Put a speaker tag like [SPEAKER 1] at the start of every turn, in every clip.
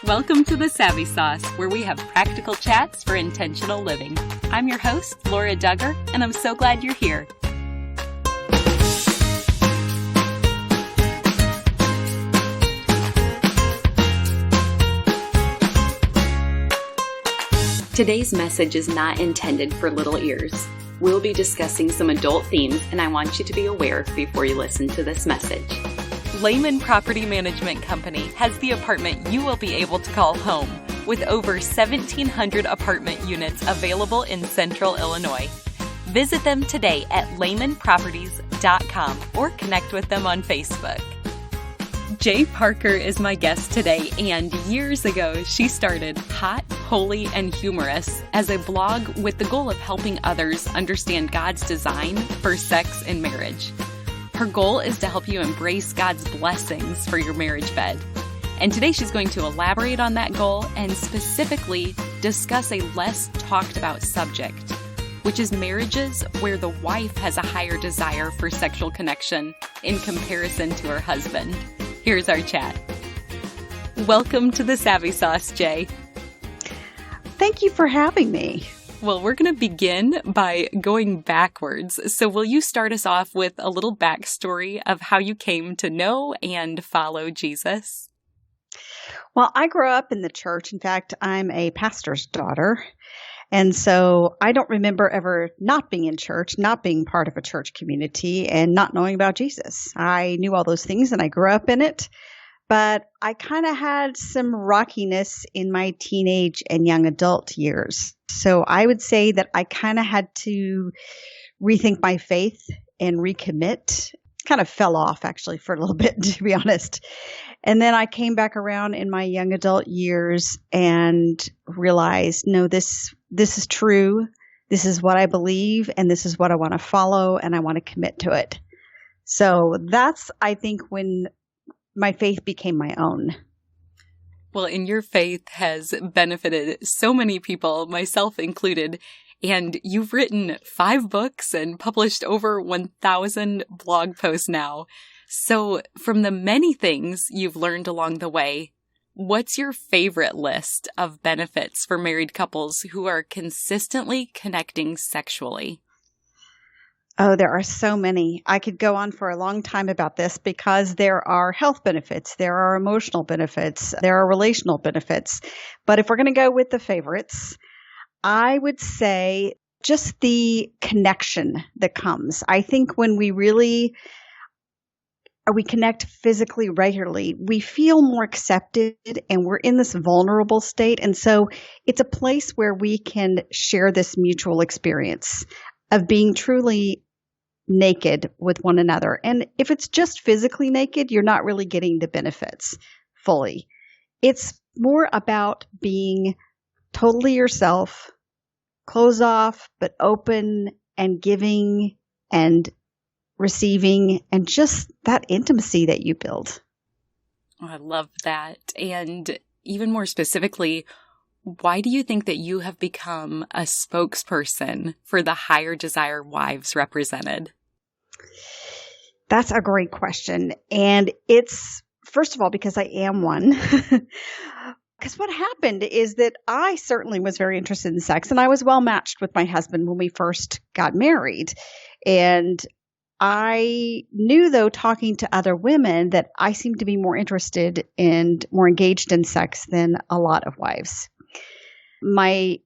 [SPEAKER 1] Welcome to The Savvy Sauce, where we have practical chats for intentional living. I'm your host, Laura Duggar, and I'm so glad you're here. Today's message is not intended for little ears. We'll be discussing some adult themes, and I want you to be aware before you listen to this message. Lehman Property Management Company has the apartment you will be able to call home, with over 1,700 apartment units available in Central Illinois. Visit them today at lehmanproperties.com or connect with them on Facebook. Jay Parker is my guest today, and years ago she started Hot, Holy, and Humorous as a blog with the goal of helping others understand God's design for sex and marriage. Her goal is to help you embrace God's blessings for your marriage bed. And today she's going to elaborate on that goal and specifically discuss a less talked about subject, which is marriages where the wife has a higher desire for sexual connection in comparison to her husband. Here's our chat. Welcome to The Savvy Sauce, Jay.
[SPEAKER 2] Thank you for having me.
[SPEAKER 1] Well, we're going to begin by going backwards. So will you start us off with a little backstory of how you came to know and follow Jesus?
[SPEAKER 2] Well, I grew up in the church. In fact, I'm a pastor's daughter. And so I don't remember ever not being in church, not being part of a church community, and not knowing about Jesus. I knew all those things and I grew up in it. But I kind of had some rockiness in my teenage and young adult years. So I would say that I kind of had to rethink my faith and recommit. Kind of fell off actually for a little bit, to be honest. And then I came back around in my young adult years and realized, no, this is true. This is what I believe, and this is what I want to follow, and I want to commit to it. So that's, I think, when my faith became my own.
[SPEAKER 1] Well, and your faith has benefited so many people, myself included, and you've written 5 books and published over 1,000 blog posts now. So from the many things you've learned along the way, what's your favorite list of benefits for married couples who are consistently connecting sexually?
[SPEAKER 2] Oh, there are so many. I could go on for a long time about this because there are health benefits, there are emotional benefits, there are relational benefits. But if we're going to go with the favorites, I would say just the connection that comes. I think when we connect physically regularly, we feel more accepted and we're in this vulnerable state. And so it's a place where we can share this mutual experience of being truly naked with one another. And if it's just physically naked, you're not really getting the benefits fully. It's more about being totally yourself, closed off, but open and giving and receiving, and just that intimacy that you build.
[SPEAKER 1] Oh, I love that. And even more specifically, why do you think that you have become a spokesperson for the higher desire wives represented?
[SPEAKER 2] That's a great question. And it's, first of all, because I am one. Because what happened is that I certainly was very interested in sex, and I was well matched with my husband when we first got married. And I knew, though, talking to other women, that I seemed to be more interested and more engaged in sex than a lot of wives. My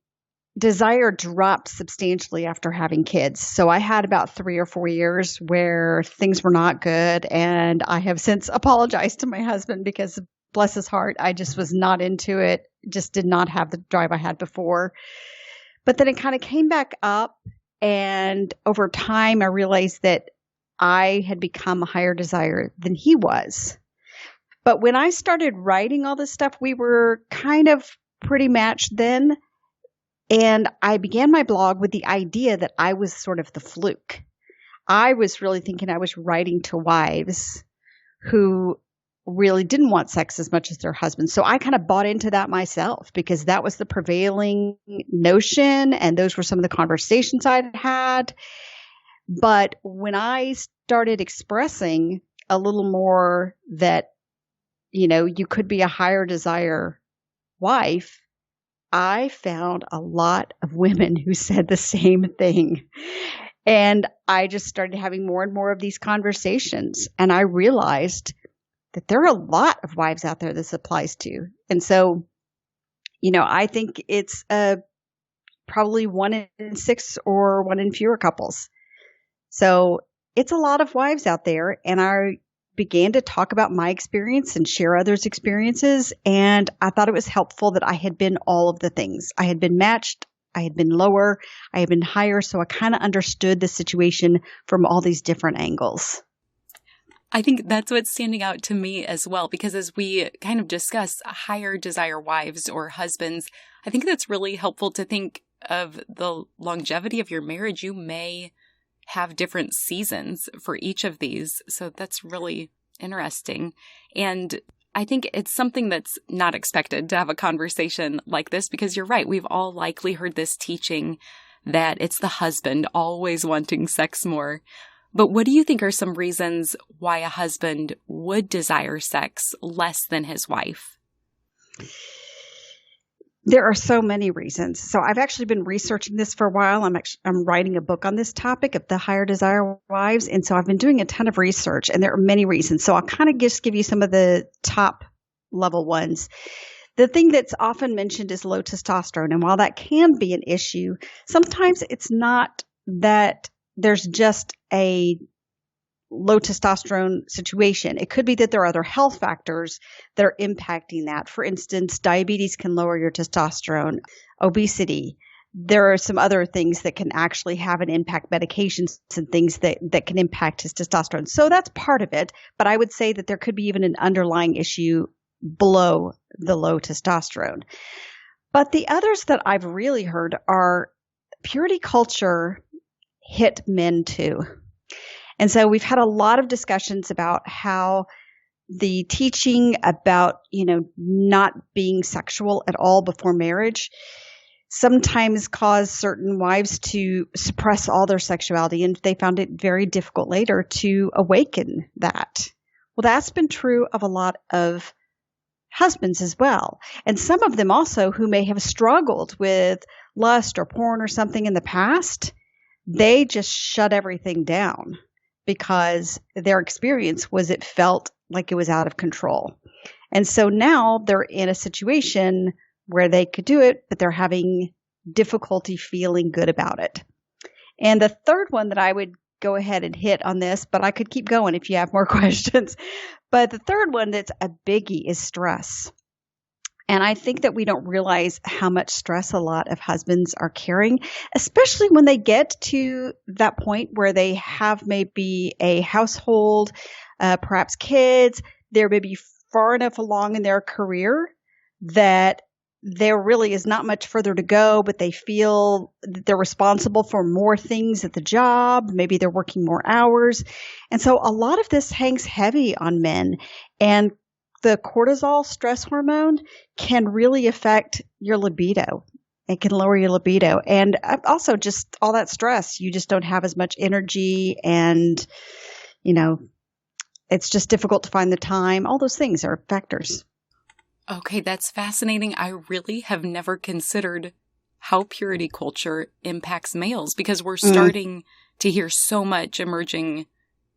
[SPEAKER 2] desire dropped substantially after having kids. So I had about 3 or 4 years where things were not good. And I have since apologized to my husband because, bless his heart, I just was not into it, just did not have the drive I had before. But then it kind of came back up. And over time, I realized that I had become a higher desire than he was. But when I started writing all this stuff, we were kind of pretty matched then. And I began my blog with the idea that I was sort of the fluke. I was really thinking I was writing to wives who really didn't want sex as much as their husbands. So I kind of bought into that myself because that was the prevailing notion. And those were some of the conversations I'd had. But when I started expressing a little more that, you know, you could be a higher desire wife, I found a lot of women who said the same thing. And I just started having more and more of these conversations. And I realized that there are a lot of wives out there this applies to. And so, I think it's probably 1 in 6 or 1 in fewer couples. So it's a lot of wives out there. And I began to talk about my experience and share others' experiences. And I thought it was helpful that I had been all of the things. I had been matched. I had been lower. I had been higher. So I kind of understood the situation from all these different angles.
[SPEAKER 1] I think that's what's standing out to me as well, because as we kind of discuss higher desire wives or husbands, I think that's really helpful to think of the longevity of your marriage. You may have different seasons for each of these. So that's really interesting. And I think it's something that's not expected to have a conversation like this, because you're right. We've all likely heard this teaching that it's the husband always wanting sex more. But what do you think are some reasons why a husband would desire sex less than his wife?
[SPEAKER 2] There are so many reasons. So I've actually been researching this for a while. I'm writing a book on this topic of the higher desire wives. And so I've been doing a ton of research, and there are many reasons. So I'll kind of just give you some of the top level ones. The thing that's often mentioned is low testosterone. And while that can be an issue, sometimes it's not that there's just a low testosterone situation. It could be that there are other health factors that are impacting that. For instance, diabetes can lower your testosterone, obesity. There are some other things that can actually have an impact, medications and things that can impact his testosterone. So that's part of it. But I would say that there could be even an underlying issue below the low testosterone. But the others that I've really heard are purity culture hit men too. And so we've had a lot of discussions about how the teaching about, not being sexual at all before marriage sometimes cause certain wives to suppress all their sexuality, and they found it very difficult later to awaken that. Well, that's been true of a lot of husbands as well. And some of them also who may have struggled with lust or porn or something in the past, they just shut everything down because their experience was it felt like it was out of control. And so now they're in a situation where they could do it, but they're having difficulty feeling good about it. And the third one that I would go ahead and hit on this, but I could keep going if you have more questions. But the third one that's a biggie is stress. And I think that we don't realize how much stress a lot of husbands are carrying, especially when they get to that point where they have maybe a household, perhaps kids. They're maybe far enough along in their career that there really is not much further to go, but they feel that they're responsible for more things at the job. Maybe they're working more hours. And so a lot of this hangs heavy on men. And the cortisol stress hormone can really affect your libido. It can lower your libido. And also just all that stress, you just don't have as much energy, and, it's just difficult to find the time. All those things are factors.
[SPEAKER 1] Okay, that's fascinating. I really have never considered how purity culture impacts males, because we're starting to hear so much emerging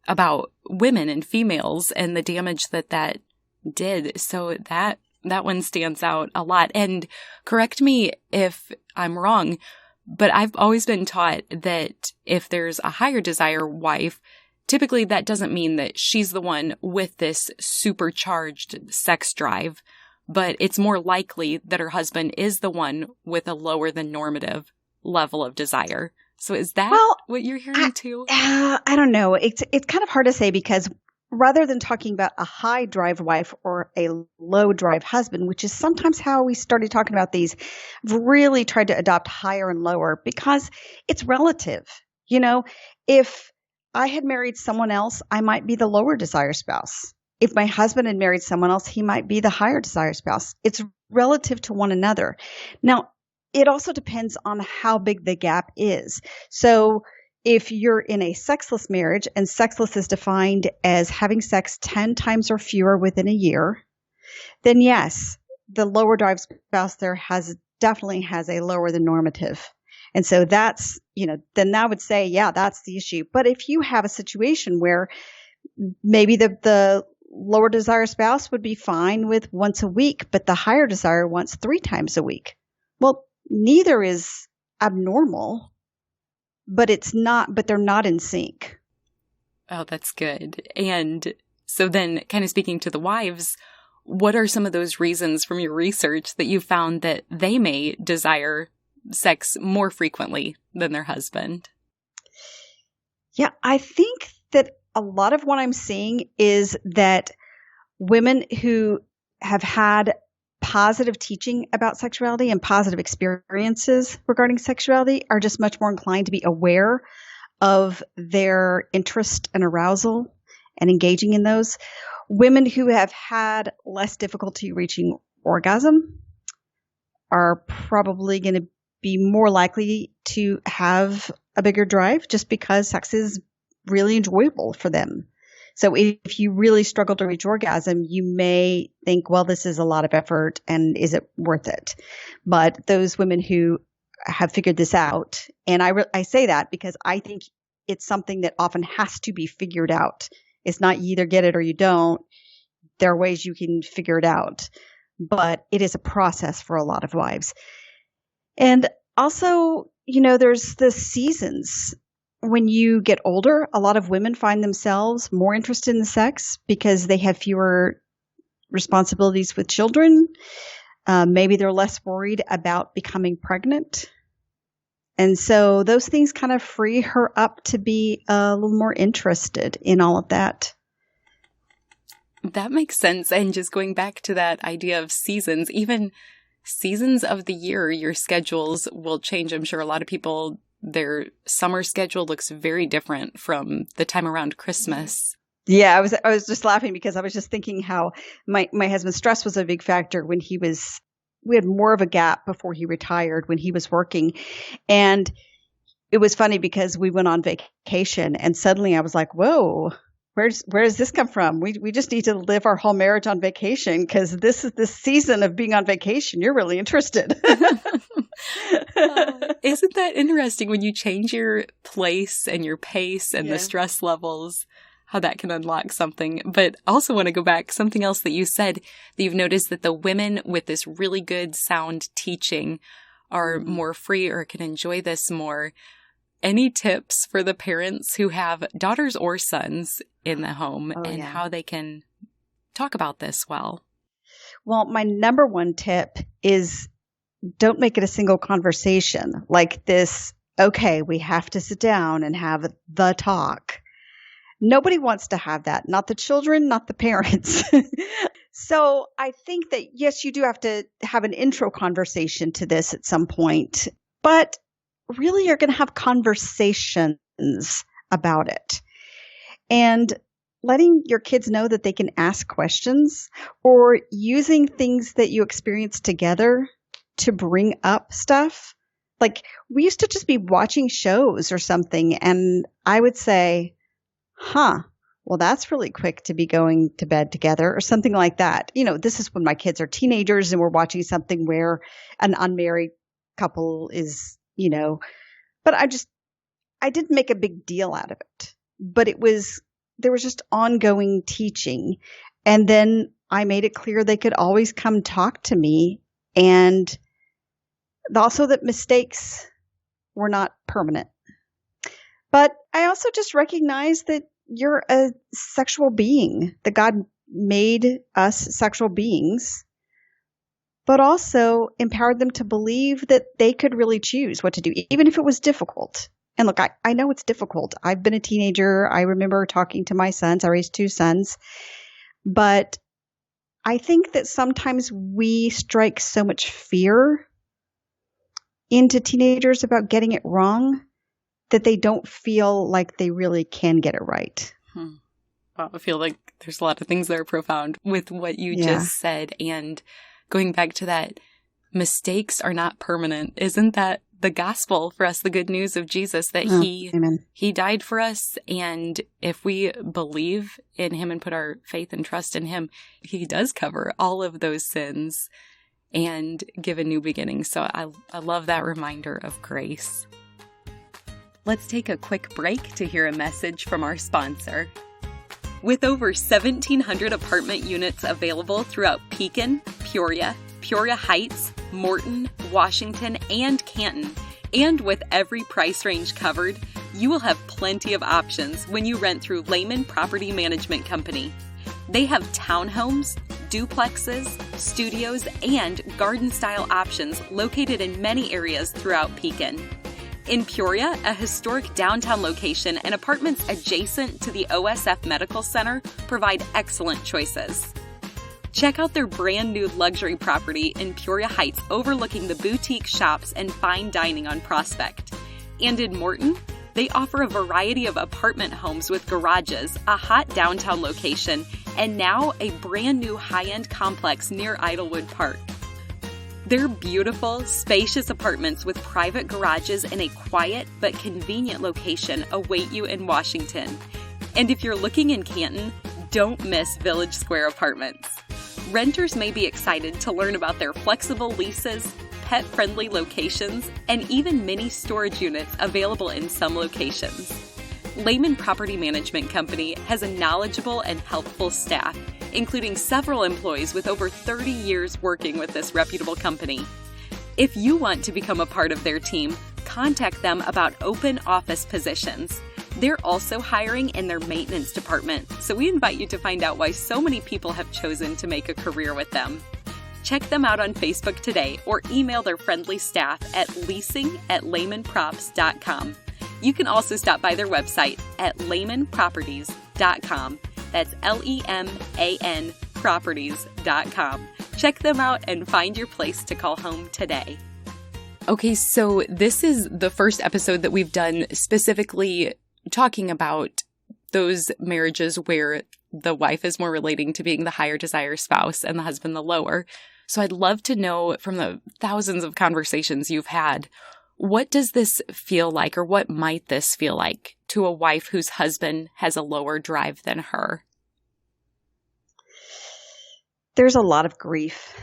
[SPEAKER 1] about women and females and the damage that did. So that one stands out a lot. And correct me if I'm wrong, but I've always been taught that if there's a higher desire wife, typically that doesn't mean that she's the one with this supercharged sex drive, but it's more likely that her husband is the one with a lower than normative level of desire. So is that what you're hearing too?
[SPEAKER 2] I don't know. It's kind of hard to say, because rather than talking about a high drive wife or a low drive husband, which is sometimes how we started talking about these, I've really tried to adopt higher and lower because it's relative. If I had married someone else, I might be the lower desire spouse. If my husband had married someone else, he might be the higher desire spouse. It's relative to one another. Now, it also depends on how big the gap is. So if you're in a sexless marriage, and sexless is defined as having sex 10 times or fewer within a year, then yes, the lower drive spouse there definitely has a lower than normative. And so that's, then I would say, yeah, that's the issue. But if you have a situation where maybe the lower desire spouse would be fine with once a week, but the higher desire wants 3 times a week. Well, neither is abnormal, but they're not in sync.
[SPEAKER 1] Oh, that's good. And so then kind of speaking to the wives, what are some of those reasons from your research that you found that they may desire sex more frequently than their husband?
[SPEAKER 2] Yeah, I think that a lot of what I'm seeing is that women who have had positive teaching about sexuality and positive experiences regarding sexuality are just much more inclined to be aware of their interest and arousal and engaging in those. Women who have had less difficulty reaching orgasm are probably going to be more likely to have a bigger drive just because sex is really enjoyable for them. So if you really struggle to reach orgasm, you may think, well, this is a lot of effort and is it worth it? But those women who have figured this out, and I say that because I think it's something that often has to be figured out. It's not you either get it or you don't. There are ways you can figure it out, but it is a process for a lot of wives. And also, there's the seasons. When you get older, a lot of women find themselves more interested in sex because they have fewer responsibilities with children. Maybe they're less worried about becoming pregnant. And so those things kind of free her up to be a little more interested in all of that.
[SPEAKER 1] That makes sense. And just going back to that idea of seasons, even seasons of the year, your schedules will change. I'm sure a lot of people, their summer schedule looks very different from the time around Christmas.
[SPEAKER 2] Yeah, I was just laughing because I was just thinking how my husband's stress was a big factor when we had more of a gap before he retired when he was working. And it was funny because we went on vacation and suddenly I was like, whoa, where does this come from? We just need to live our whole marriage on vacation because this is the season of being on vacation. You're really interested.
[SPEAKER 1] Isn't that interesting when you change your place and your pace and the stress levels, how that can unlock something? But also want to go back, something else that you said, that you've noticed that the women with this really good sound teaching are more free or can enjoy this more. Any tips for the parents who have daughters or sons in the home how they can talk about this well?
[SPEAKER 2] Well, my number one tip is don't make it a single conversation like this. Okay, we have to sit down and have the talk. Nobody wants to have that. Not the children, not the parents. So I think that, yes, you do have to have an intro conversation to this at some point, but really you're going to have conversations about it. And letting your kids know that they can ask questions or using things that you experience together to bring up stuff. Like we used to just be watching shows or something and I would say, well, that's really quick to be going to bed together or something like that. This is when my kids are teenagers and we're watching something where an unmarried couple is, but I didn't make a big deal out of it, but there was just ongoing teaching. And then I made it clear they could always come talk to me and also that mistakes were not permanent. But I also just recognize that you're a sexual being, that God made us sexual beings, but also empowered them to believe that they could really choose what to do, even if it was difficult. And look, I know it's difficult. I've been a teenager. I remember talking to my sons. I raised 2 sons. But I think that sometimes we strike so much fear into teenagers about getting it wrong that they don't feel like they really can get it right.
[SPEAKER 1] Well, I feel like there's a lot of things that are profound with what you just said. And going back to that, mistakes are not permanent. Isn't that the gospel for us, the good news of Jesus, that he died for us? And if we believe in him and put our faith and trust in him, he does cover all of those sins. and give a new beginning. So I love that reminder of grace. Let's take a quick break to hear a message from our sponsor. With over 1,700 apartment units available throughout Pekin, Peoria, Peoria Heights, Morton, Washington, and Canton, and with every price range covered, you will have plenty of options when you rent through Lehman Property Management Company. They have townhomes, duplexes, studios, and garden-style options located in many areas throughout Pekin. In Peoria, a historic downtown location and apartments adjacent to the OSF Medical Center provide excellent choices. Check out their brand new luxury property in Peoria Heights overlooking the boutique shops and fine dining on Prospect. And in Morton, they offer a variety of apartment homes with garages, a hot downtown location, and now a brand new high-end complex near Idlewood Park. Their beautiful, spacious apartments with private garages in a quiet but convenient location await you in Washington. And if you're looking in Canton, don't miss Village Square Apartments. Renters may be excited to learn about their flexible leases, pet-friendly locations, and even mini storage units available in some locations. Lehman Property Management Company has a knowledgeable and helpful staff, including several employees with over 30 years working with this reputable company. If you want to become a part of their team, contact them about open office positions. They're also hiring in their maintenance department, so we invite you to find out why so many people have chosen to make a career with them. Check them out on Facebook today or email their friendly staff at leasing@lehmanprops.com. You can also stop by their website at lehmanproperties.com. That's LEMAN properties.com. Check them out and find your place to call home today. Okay, so this is the first episode that we've done specifically talking about those marriages where the wife is more relating to being the higher desire spouse and the husband the lower. So I'd love to know from the thousands of conversations you've had, what does this feel like, or what might this feel like to a wife whose husband has a lower drive than her?
[SPEAKER 2] There's a lot of grief,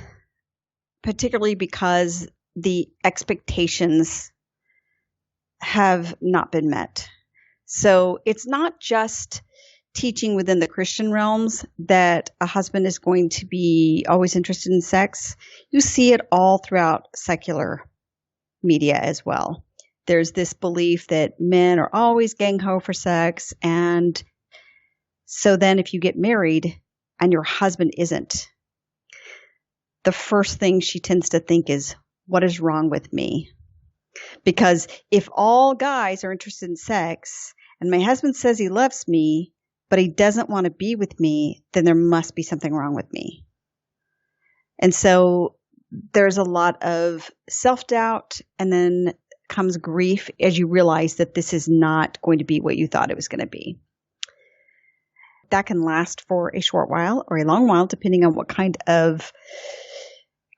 [SPEAKER 2] particularly because the expectations have not been met. So it's not just teaching within the Christian realms that a husband is going to be always interested in sex. You see it all throughout secular media as well. There's this belief that men are always gang-ho for sex. And so then if you get married and your husband isn't, the first thing she tends to think is, what is wrong with me? Because if all guys are interested in sex and my husband says he loves me, but he doesn't want to be with me, then there must be something wrong with me. And so there's a lot of self-doubt, and then comes grief as you realize that this is not going to be what you thought it was going to be. That can last for a short while or a long while, depending on what kind of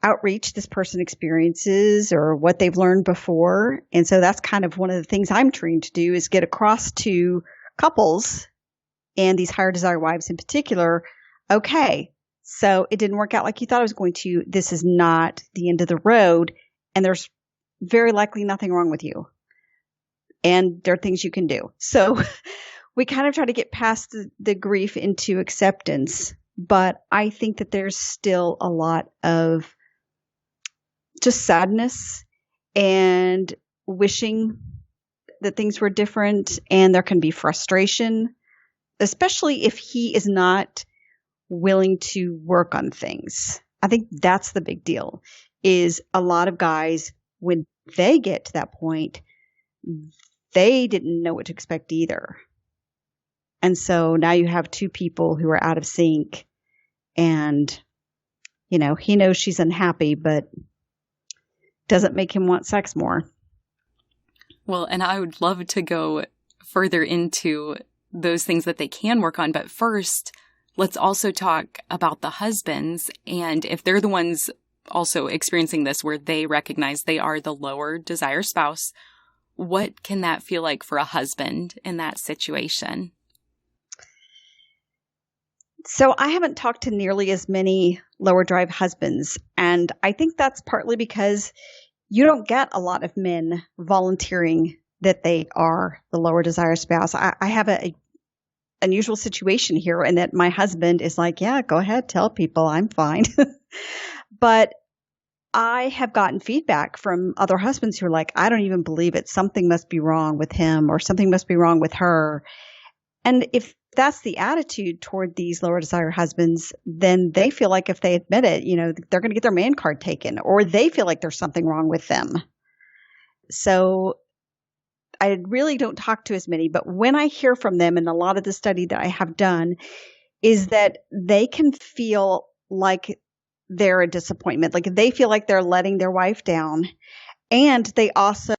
[SPEAKER 2] outreach this person experiences or what they've learned before. And so that's kind of one of the things I'm trying to do, is get across to couples and these higher desire wives in particular. Okay, so it didn't work out like you thought it was going to. This is not the end of the road, and there's very likely nothing wrong with you. And there are things you can do. So we kind of try to get past the grief into acceptance. But I think that there's still a lot of just sadness and wishing that things were different. And there can be frustration, especially if he is not willing to work on things. I think that's the big deal, is a lot of guys, when they get to that point, they didn't know what to expect either. And so now you have two people who are out of sync, and, you know, he knows she's unhappy, but doesn't make him want sex more.
[SPEAKER 1] Well, and I would love to go further into those things that they can work on. But first, let's also talk about the husbands, and if they're the ones also experiencing this where they recognize they are the lower desire spouse, what can that feel like for a husband in that situation?
[SPEAKER 2] So I haven't talked to nearly as many lower drive husbands. And I think that's partly because you don't get a lot of men volunteering that they are the lower desire spouse. I have a unusual situation here in that my husband is like, yeah, go ahead, tell people I'm fine. But I have gotten feedback from other husbands who are like, I don't even believe it. Something must be wrong with him or something must be wrong with her. And if that's the attitude toward these lower desire husbands, then they feel like if they admit it, they're going to get their man card taken, or they feel like there's something wrong with them. So I really don't talk to as many, but when I hear from them, and a lot of the study that I have done is that they can feel like they're a disappointment. Like they feel like they're letting their wife down, and they also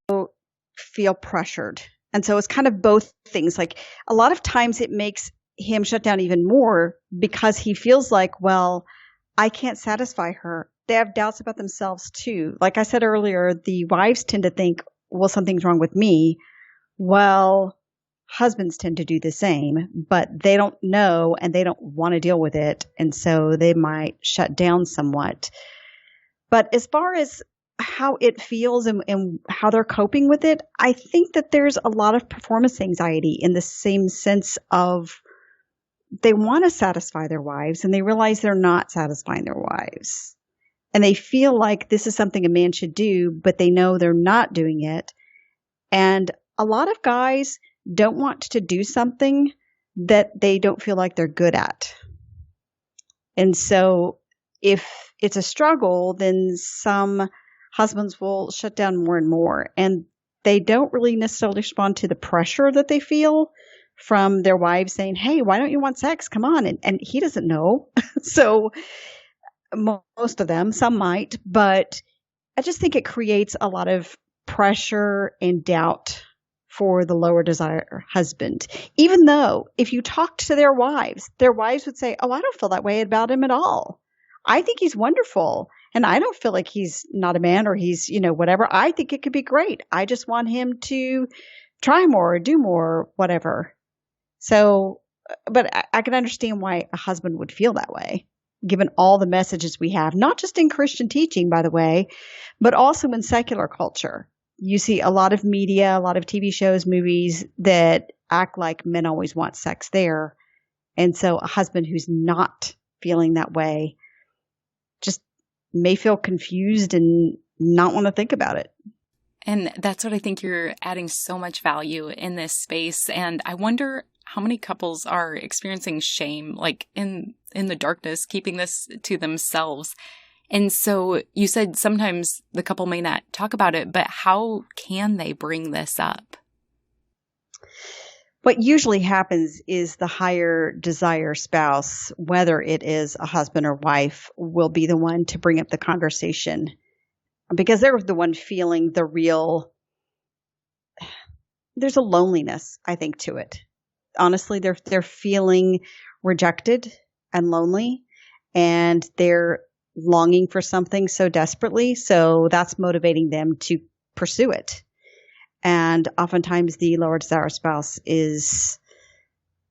[SPEAKER 2] feel pressured. And so it's kind of both things. Like a lot of times it makes him shut down even more because he feels like, well, I can't satisfy her. They have doubts about themselves too. Like I said earlier, the wives tend to think, well, something's wrong with me. Well, husbands tend to do the same, but they don't know and they don't want to deal with it. And so they might shut down somewhat. But as far as how it feels and how they're coping with it, I think that there's a lot of performance anxiety in the same sense of they want to satisfy their wives and they realize they're not satisfying their wives. And they feel like this is something a man should do, but they know they're not doing it. And a lot of guys don't want to do something that they don't feel like they're good at. And so if it's a struggle, then some husbands will shut down more and more. And they don't really necessarily respond to the pressure that they feel from their wives saying, hey, why don't you want sex? Come on. And he doesn't know. So most of them, some might, but I just think it creates a lot of pressure and doubt for the lower desire husband. Even though if you talked to their wives would say, oh, I don't feel that way about him at all. I think he's wonderful. And I don't feel like he's not a man or he's, whatever. I think it could be great. I just want him to try more, do more, whatever. So, but I can understand why a husband would feel that way, given all the messages we have, not just in Christian teaching, by the way, but also in secular culture. You see a lot of media, a lot of TV shows, movies that act like men always want sex there. And so a husband who's not feeling that way just may feel confused and not want to think about it.
[SPEAKER 1] And that's what I think you're adding so much value in this space. And I wonder how many couples are experiencing shame, like in the darkness, keeping this to themselves. And so you said sometimes the couple may not talk about it, but how can they bring this up?
[SPEAKER 2] What usually happens is the higher desire spouse, whether it is a husband or wife, will be the one to bring up the conversation because they're the one feeling the real, there's a loneliness, I think, to it. Honestly, they're feeling rejected and lonely, and they're longing for something so desperately. So that's motivating them to pursue it. And oftentimes the lower desire spouse is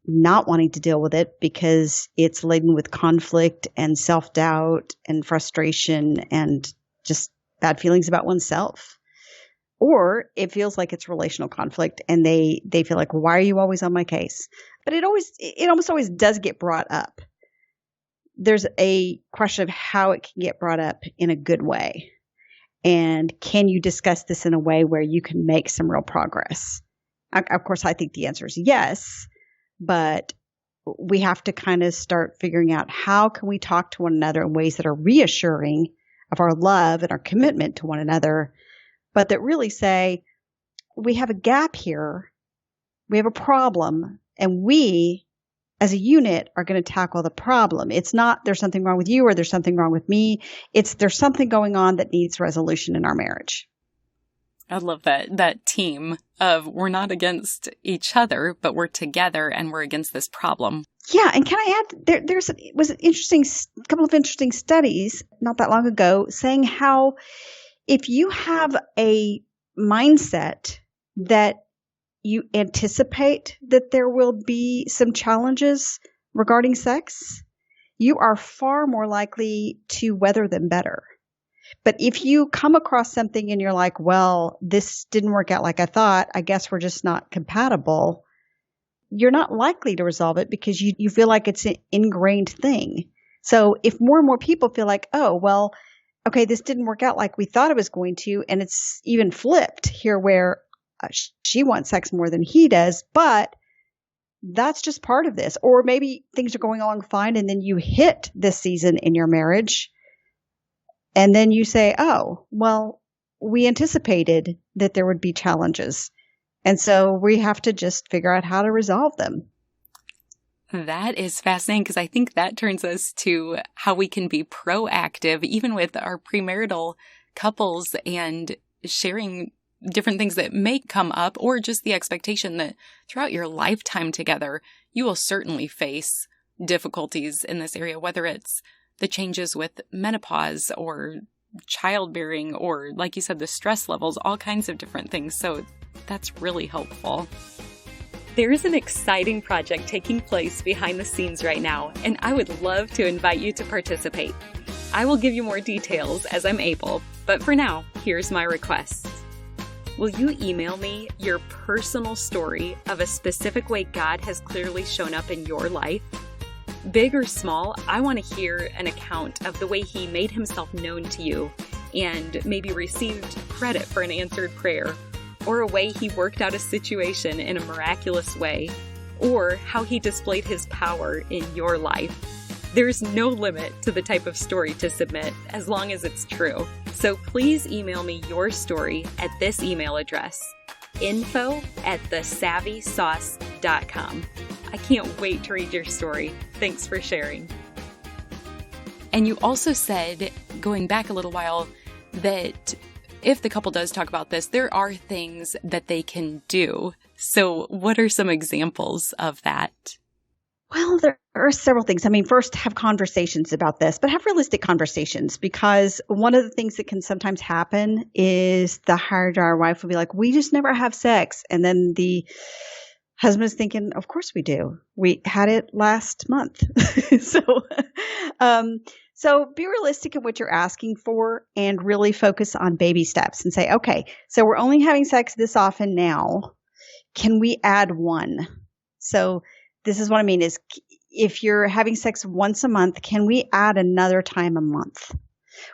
[SPEAKER 2] not wanting to deal with it because it's laden with conflict and self-doubt and frustration and just bad feelings about oneself. Or it feels like it's relational conflict and they feel like, why are you always on my case? But it almost always does get brought up. There's a question of how it can get brought up in a good way. And can you discuss this in a way where you can make some real progress? Of course, I think the answer is yes, but we have to kind of start figuring out how can we talk to one another in ways that are reassuring of our love and our commitment to one another, but that really say, we have a gap here, we have a problem, and we as a unit are going to tackle the problem. It's not there's something wrong with you or there's something wrong with me. It's there's something going on that needs resolution in our marriage.
[SPEAKER 1] I love that team of we're not against each other, but we're together and we're against this problem.
[SPEAKER 2] Yeah, and can I add, there was an interesting couple of interesting studies not that long ago saying how if you have a mindset that you anticipate that there will be some challenges, regarding sex, you are far more likely to weather them better. But if you come across something and you're like, well, this didn't work out like I thought, I guess we're just not compatible, you're not likely to resolve it because you feel like it's an ingrained thing. So if more and more people feel like, oh, well, okay, this didn't work out like we thought it was going to, and it's even flipped here where she wants sex more than he does, but that's just part of this. Or maybe things are going along fine and then you hit this season in your marriage and then you say, oh, well, we anticipated that there would be challenges. And so we have to just figure out how to resolve them.
[SPEAKER 1] That is fascinating because I think that turns us to how we can be proactive, even with our premarital couples, and sharing different things that may come up, or just the expectation that throughout your lifetime together, you will certainly face difficulties in this area, whether it's the changes with menopause or childbearing, or like you said, the stress levels, all kinds of different things. So that's really helpful. There is an exciting project taking place behind the scenes right now, and I would love to invite you to participate. I will give you more details as I'm able, but for now, here's my request. Will you email me your personal story of a specific way God has clearly shown up in your life? Big or small, I want to hear an account of the way He made Himself known to you and maybe received credit for an answered prayer, or a way He worked out a situation in a miraculous way, or how He displayed His power in your life. There's no limit to the type of story to submit, as long as it's true. So please email me your story at this email address, info@thesavvysauce.com. I can't wait to read your story. Thanks for sharing. And you also said, going back a little while, that if the couple does talk about this, there are things that they can do. So what are some examples of that?
[SPEAKER 2] Well, there are several things. I mean, first, have conversations about this, but have realistic conversations, because one of the things that can sometimes happen is the hard dryer wife will be like, we just never have sex. And then the husband is thinking, of course we do. We had it last month. So be realistic in what you're asking for and really focus on baby steps and say, okay, so we're only having sex this often now. Can we add one? So this is what I mean is, if you're having sex once a month, can we add another time a month?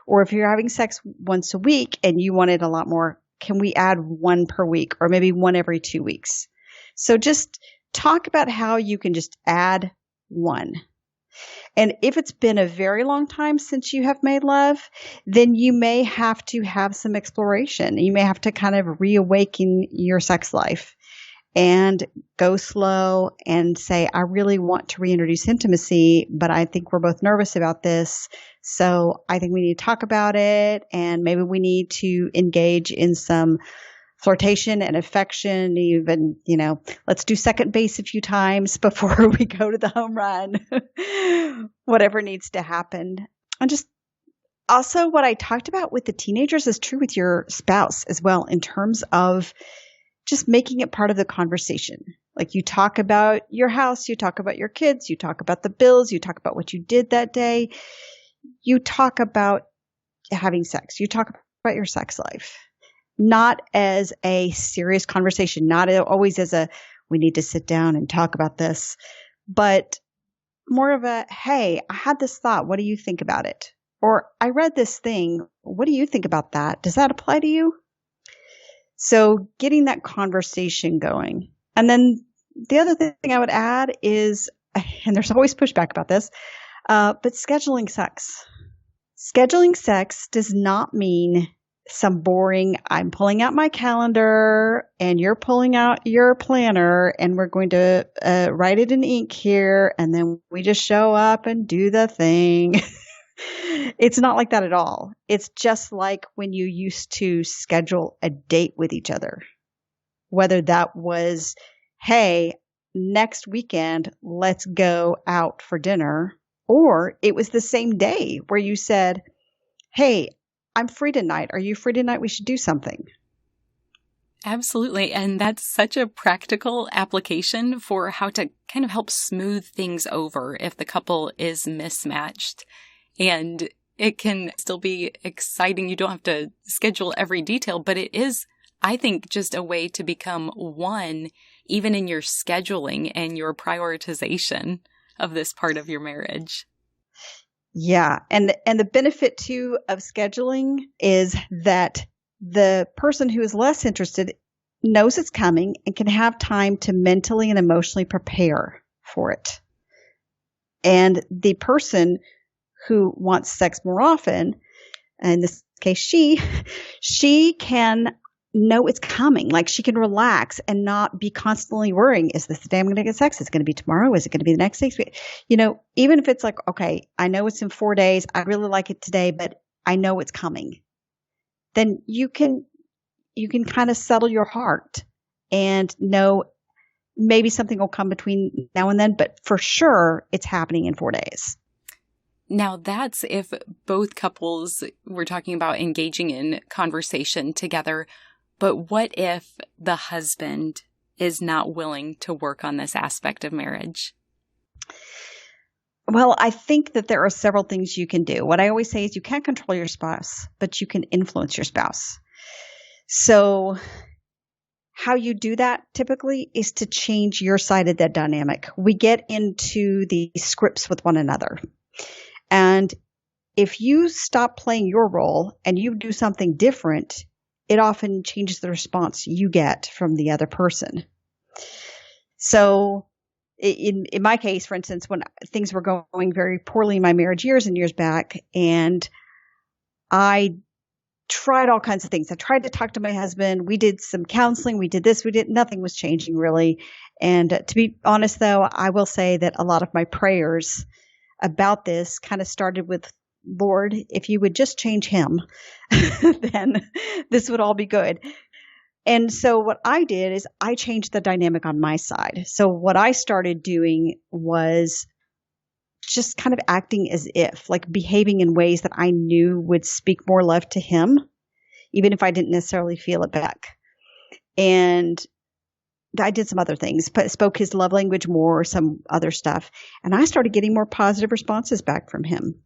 [SPEAKER 2] Or if you're having sex once a week and you want it a lot more, can we add one per week, or maybe one every 2 weeks? So just talk about how you can just add one. And if it's been a very long time since you have made love, then you may have to have some exploration. You may have to kind of reawaken your sex life and go slow and say, I really want to reintroduce intimacy, but I think we're both nervous about this. So I think we need to talk about it, and maybe we need to engage in some flirtation and affection, even, let's do second base a few times before we go to the home run, whatever needs to happen. And just also what I talked about with the teenagers is true with your spouse as well, in terms of just making it part of the conversation. Like, you talk about your house, you talk about your kids, you talk about the bills, you talk about what you did that day. You talk about having sex. You talk about your sex life. Not as a serious conversation, not always as a, we need to sit down and talk about this, but more of a, hey, I had this thought. What do you think about it? Or I read this thing. What do you think about that? Does that apply to you? So getting that conversation going. And then the other thing I would add is, and there's always pushback about this, but scheduling sex. Scheduling sex does not mean some boring, I'm pulling out my calendar and you're pulling out your planner and we're going to write it in ink here, and then we just show up and do the thing. It's not like that at all. It's just like when you used to schedule a date with each other, whether that was, hey, next weekend, let's go out for dinner, or it was the same day where you said, hey, I'm free tonight. Are you free tonight? We should do something.
[SPEAKER 1] Absolutely. And that's such a practical application for how to kind of help smooth things over if the couple is mismatched. And it can still be exciting. You don't have to schedule every detail, but it is, I think, just a way to become one, even in your scheduling and your prioritization of this part of your marriage.
[SPEAKER 2] Yeah. And the benefit too of scheduling is that the person who is less interested knows it's coming and can have time to mentally and emotionally prepare for it. And the person who wants sex more often, in this case, she can know it's coming. Like she can relax and not be constantly worrying, is this the day I'm going to get sex? Is it going to be tomorrow? Is it going to be the next 6 weeks? Even if it's like, okay, I know it's in 4 days. I really like it today, but I know it's coming. Then you can kind of settle your heart and know maybe something will come between now and then, but for sure it's happening in 4 days.
[SPEAKER 1] Now that's if both couples were talking about engaging in conversation together. But what if the husband is not willing to work on this aspect of marriage?
[SPEAKER 2] Well, I think that there are several things you can do. What I always say is you can't control your spouse, but you can influence your spouse. So how you do that typically is to change your side of that dynamic. We get into the scripts with one another. And if you stop playing your role and you do something different, it often changes the response you get from the other person. So in my case, for instance, when things were going very poorly in my marriage years and years back, and I tried all kinds of things. I tried to talk to my husband. We did some counseling. We did this. Nothing was changing really. And to be honest, though, I will say that a lot of my prayers about this kind of started with, Lord, if you would just change him, then this would all be good. And so what I did is I changed the dynamic on my side. So what I started doing was just kind of acting as if, like behaving in ways that I knew would speak more love to him, even if I didn't necessarily feel it back. And I did some other things, spoke his love language more, some other stuff. And I started getting more positive responses back from him.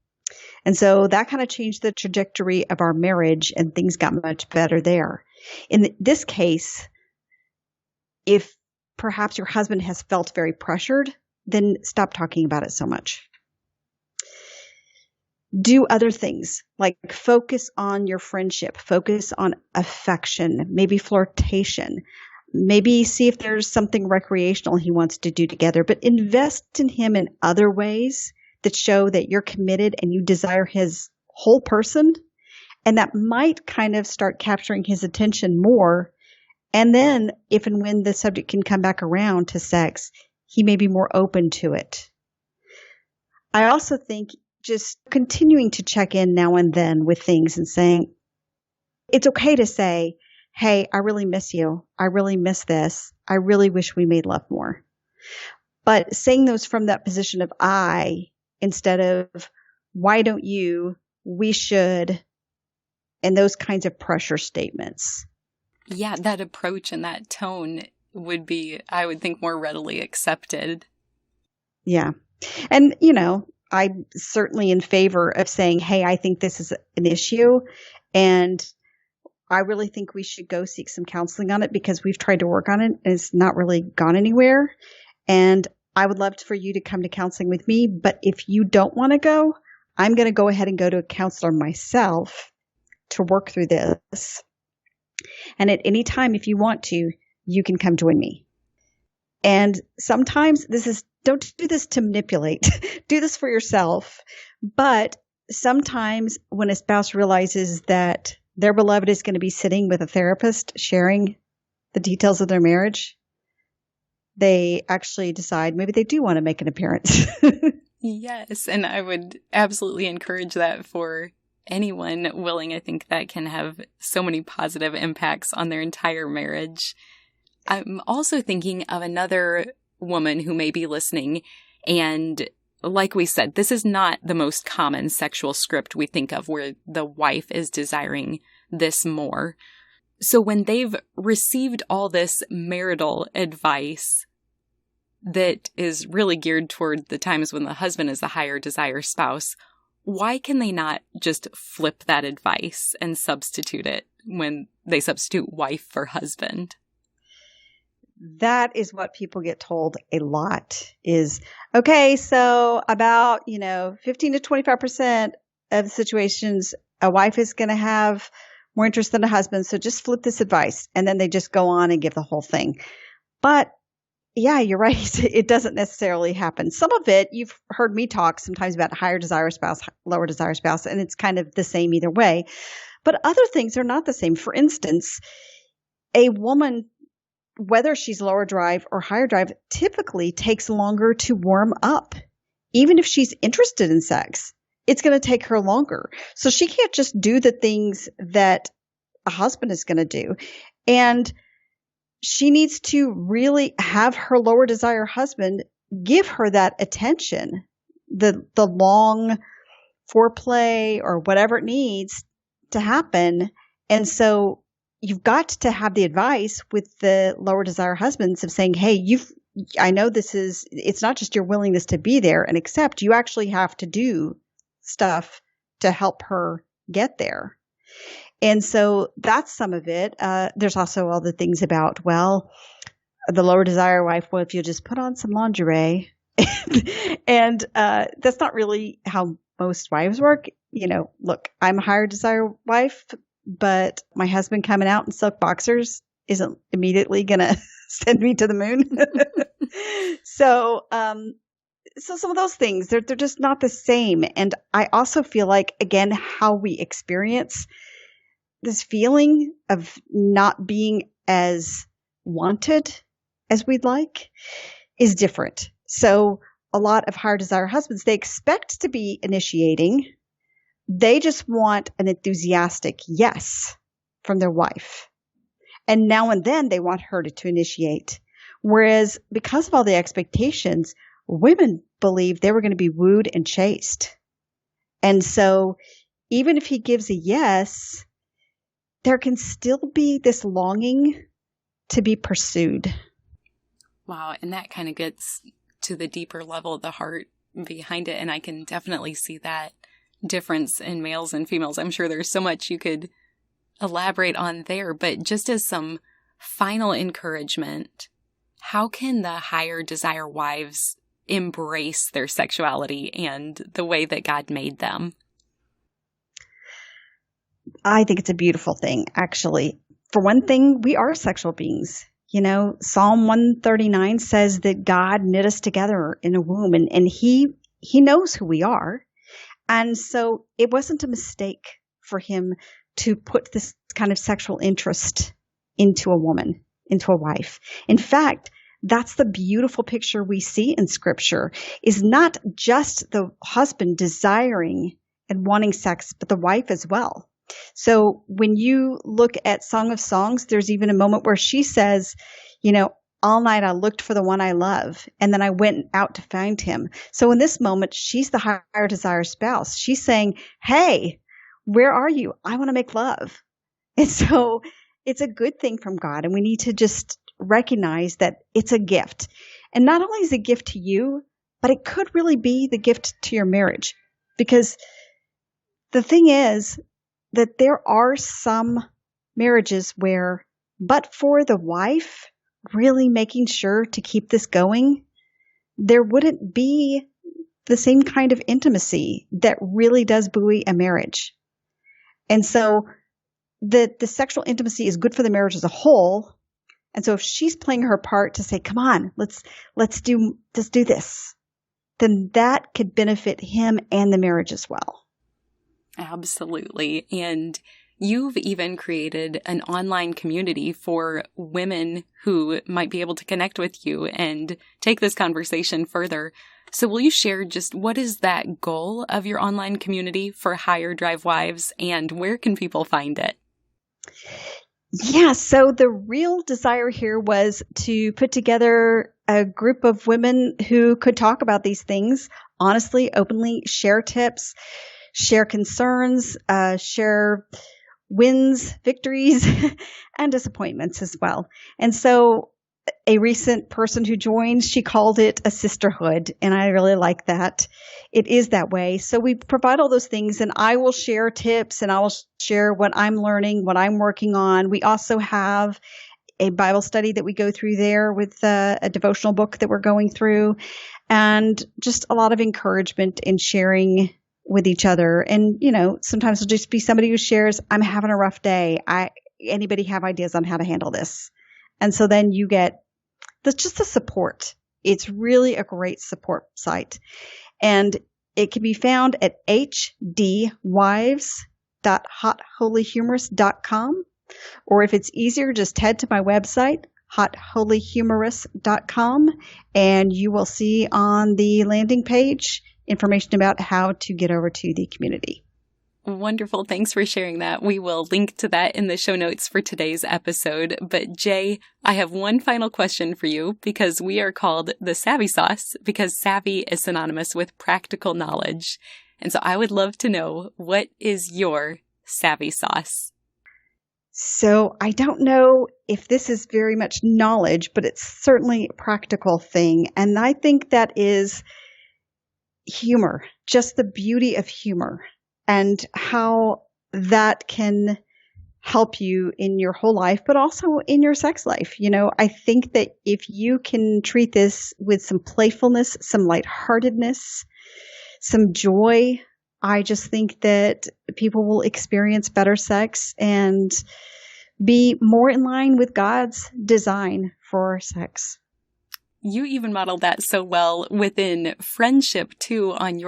[SPEAKER 2] And so that kind of changed the trajectory of our marriage and things got much better there. In this case, if perhaps your husband has felt very pressured, then stop talking about it so much. Do other things like focus on your friendship, focus on affection, maybe flirtation, maybe see if there's something recreational he wants to do together, but invest in him in other ways that show that you're committed and you desire his whole person. And that might kind of start capturing his attention more. And then if and when the subject can come back around to sex, he may be more open to it. I also think just continuing to check in now and then with things and saying, it's okay to say, hey, I really miss you. I really miss this. I really wish we made love more. But saying those from that position of I, instead of why don't you, we should, and those kinds of pressure statements.
[SPEAKER 1] Yeah, that approach and that tone would be, I would think, more readily accepted.
[SPEAKER 2] Yeah. And, I'm certainly in favor of saying, hey, I think this is an issue. And I really think we should go seek some counseling on it because we've tried to work on it and it's not really gone anywhere. And I would love for you to come to counseling with me. But if you don't want to go, I'm going to go ahead and go to a counselor myself to work through this. And at any time, if you want to, you can come join me. And sometimes don't do this to manipulate. Do this for yourself. But sometimes when a spouse realizes that their beloved is going to be sitting with a therapist sharing the details of their marriage, they actually decide maybe they do want to make an appearance.
[SPEAKER 1] Yes, and I would absolutely encourage that for anyone willing. I think that can have so many positive impacts on their entire marriage. I'm also thinking of another woman who may be listening, and like we said, this is not the most common sexual script we think of where the wife is desiring this more. So when they've received all this marital advice that is really geared toward the times when the husband is the higher desire spouse, why can they not just flip that advice and substitute it when they substitute wife for husband?
[SPEAKER 2] That is what people get told a lot is, okay, so about, 15 to 25% of the situations, a wife is going to have more interest than a husband. So just flip this advice. And then they just go on and give the whole thing. But yeah, you're right. It doesn't necessarily happen. Some of it, you've heard me talk sometimes about higher desire spouse, lower desire spouse, and it's kind of the same either way. But other things are not the same. For instance, a woman, whether she's lower drive or higher drive, typically takes longer to warm up. Even if she's interested in sex, it's going to take her longer. So she can't just do the things that a husband is going to do. And she needs to really have her lower desire husband give her that attention, the long foreplay or whatever it needs to happen. And so you've got to have the advice with the lower desire husbands of saying, hey, I know it's not just your willingness to be there and accept, you actually have to do stuff to help her get there. And so that's some of it. There's also all the things about, well, the lower desire wife, well, if you just put on some lingerie, and that's not really how most wives work. Look, I'm a higher desire wife, but my husband coming out in silk boxers isn't immediately going to send me to the moon. So some of those things, they're just not the same. And I also feel like, again, how we experience this feeling of not being as wanted as we'd like is different. So a lot of higher desire husbands, they expect to be initiating. They just want an enthusiastic yes from their wife. And now and then they want her to initiate. Whereas because of all the expectations, women believed they were going to be wooed and chased. And so even if he gives a yes, there can still be this longing to be pursued.
[SPEAKER 1] Wow. And that kind of gets to the deeper level of the heart behind it. And I can definitely see that difference in males and females. I'm sure there's so much you could elaborate on there, but just as some final encouragement, how can the higher desire wives embrace their sexuality and the way that God made them?
[SPEAKER 2] I think it's a beautiful thing, actually. For one thing, we are sexual beings. Psalm 139 says that God knit us together in a womb, and he knows who we are. And so it wasn't a mistake for him to put this kind of sexual interest into a woman, into a wife. In fact, that's the beautiful picture we see in Scripture, is not just the husband desiring and wanting sex, but the wife as well. So when you look at Song of Songs, there's even a moment where she says, all night I looked for the one I love, and then I went out to find him. So in this moment, she's the higher desire spouse. She's saying, hey, where are you? I want to make love. And so it's a good thing from God, and we need to just recognize that it's a gift. And not only is it a gift to you, but it could really be the gift to your marriage. Because the thing is that there are some marriages where, but for the wife really making sure to keep this going, there wouldn't be the same kind of intimacy that really does buoy a marriage. And so the sexual intimacy is good for the marriage as a whole. And so if she's playing her part to say, come on, let's do this, then that could benefit him and the marriage as well.
[SPEAKER 1] Absolutely. And you've even created an online community for women who might be able to connect with you and take this conversation further. So will you share just what is that goal of your online community for higher drive wives, and where can people find it?
[SPEAKER 2] Yeah, so the real desire here was to put together a group of women who could talk about these things honestly, openly, share tips, share concerns, share wins, victories, and disappointments as well. And so a recent person who joined, she called it a sisterhood, and I really like that. It is that way. So we provide all those things, and I will share tips, and I will share what I'm learning, what I'm working on. We also have a Bible study that we go through there with a devotional book that we're going through, and just a lot of encouragement in sharing with each other. And, sometimes it'll just be somebody who shares, I'm having a rough day. Anybody have ideas on how to handle this? And so then you get just the support. It's really a great support site. And it can be found at hdwives.hotholyhumorous.com. Or if it's easier, just head to my website, hotholyhumorous.com, and you will see on the landing page information about how to get over to the community.
[SPEAKER 1] Wonderful. Thanks for sharing that. We will link to that in the show notes for today's episode. But Jay, I have one final question for you, because we are called the Savvy Sauce because savvy is synonymous with practical knowledge. And so I would love to know, what is your savvy sauce?
[SPEAKER 2] So I don't know if this is very much knowledge, but it's certainly a practical thing. And I think that is humor, just the beauty of humor. And how that can help you in your whole life, but also in your sex life. I think that if you can treat this with some playfulness, some lightheartedness, some joy, I just think that people will experience better sex and be more in line with God's design for sex.
[SPEAKER 1] You even modeled that so well within friendship too on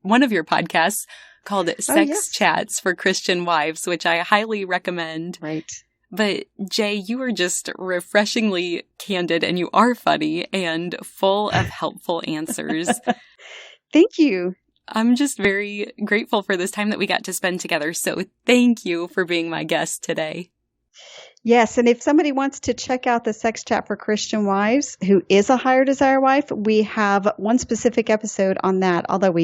[SPEAKER 1] one of your podcasts, called Sex Chats for Christian Wives, which I highly recommend.
[SPEAKER 2] Right.
[SPEAKER 1] But Jay, you are just refreshingly candid, and you are funny and full of helpful answers.
[SPEAKER 2] Thank you.
[SPEAKER 1] I'm just very grateful for this time that we got to spend together. So thank you for being my guest today.
[SPEAKER 2] Yes, and if somebody wants to check out the Sex Chat for Christian Wives, who is a higher desire wife, we have one specific episode on that, although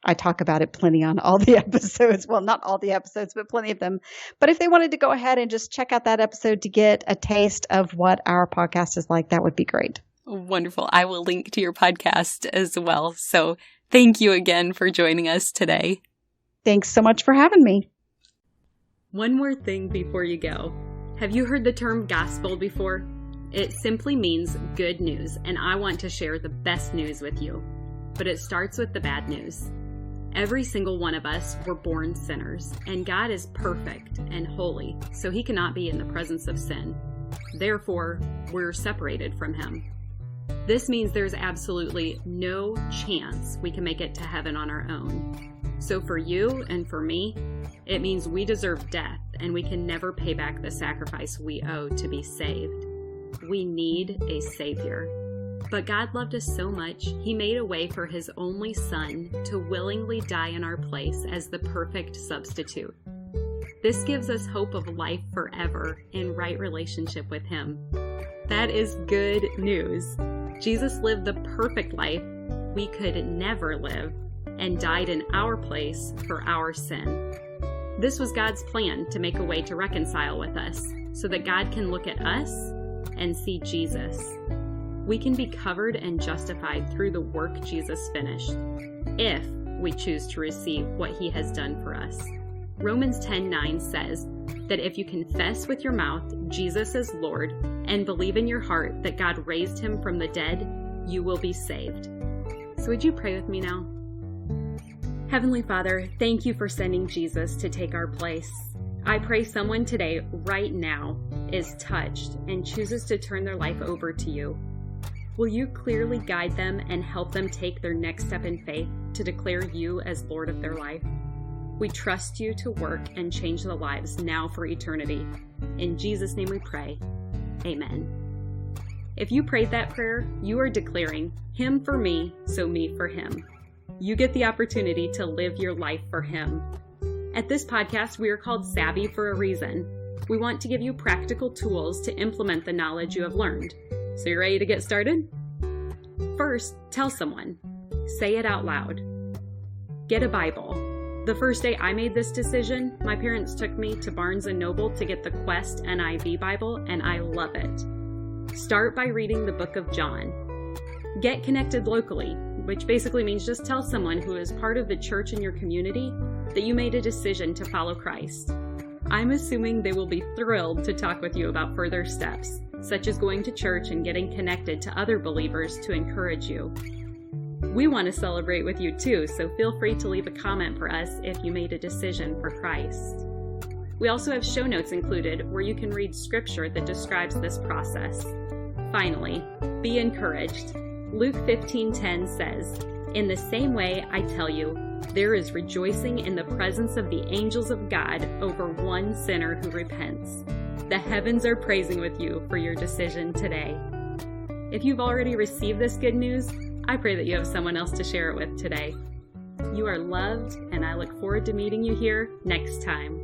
[SPEAKER 2] I talk about it plenty on all the episodes. Well, not all the episodes, but plenty of them. But if they wanted to go ahead and just check out that episode to get a taste of what our podcast is like, that would be great.
[SPEAKER 1] Wonderful. I will link to your podcast as well. So thank you again for joining us today.
[SPEAKER 2] Thanks so much for having me.
[SPEAKER 1] One more thing before you go. Have you heard the term gospel before? It simply means good news, and I want to share the best news with you. But it starts with the bad news. Every single one of us were born sinners, and God is perfect and holy, so he cannot be in the presence of sin. Therefore, we're separated from him. This means there's absolutely no chance we can make it to heaven on our own. So for you and for me, it means we deserve death, and we can never pay back the sacrifice we owe to be saved. We need a Savior. But God loved us so much, he made a way for his only Son to willingly die in our place as the perfect substitute. This gives us hope of life forever in right relationship with him. That is good news. Jesus lived the perfect life we could never live and died in our place for our sin. This was God's plan to make a way to reconcile with us so that God can look at us and see Jesus. We can be covered and justified through the work Jesus finished, if we choose to receive what he has done for us. Romans 10:9 says that if you confess with your mouth Jesus is Lord and believe in your heart that God raised him from the dead, you will be saved. So would you pray with me now? Heavenly Father, thank you for sending Jesus to take our place. I pray someone today, right now, is touched and chooses to turn their life over to you. Will you clearly guide them and help them take their next step in faith to declare you as Lord of their life? We trust you to work and change the lives now for eternity. In Jesus' name we pray. Amen. If you prayed that prayer, you are declaring, him for me, so me for him. You get the opportunity to live your life for him. At this podcast, we are called Savvy for a reason. We want to give you practical tools to implement the knowledge you have learned. So you ready to get started? First, tell someone. Say it out loud. Get a Bible. The first day I made this decision, my parents took me to Barnes & Noble to get the Quest NIV Bible, and I love it. Start by reading the book of John. Get connected locally, which basically means just tell someone who is part of the church in your community that you made a decision to follow Christ. I'm assuming they will be thrilled to talk with you about further steps, such as going to church and getting connected to other believers to encourage you. We want to celebrate with you too, so feel free to leave a comment for us if you made a decision for Christ. We also have show notes included where you can read scripture that describes this process. Finally, be encouraged. Luke 15:10 says, "In the same way, I tell you, there is rejoicing in the presence of the angels of God over one sinner who repents." The heavens are praising with you for your decision today. If you've already received this good news, I pray that you have someone else to share it with today. You are loved, and I look forward to meeting you here next time.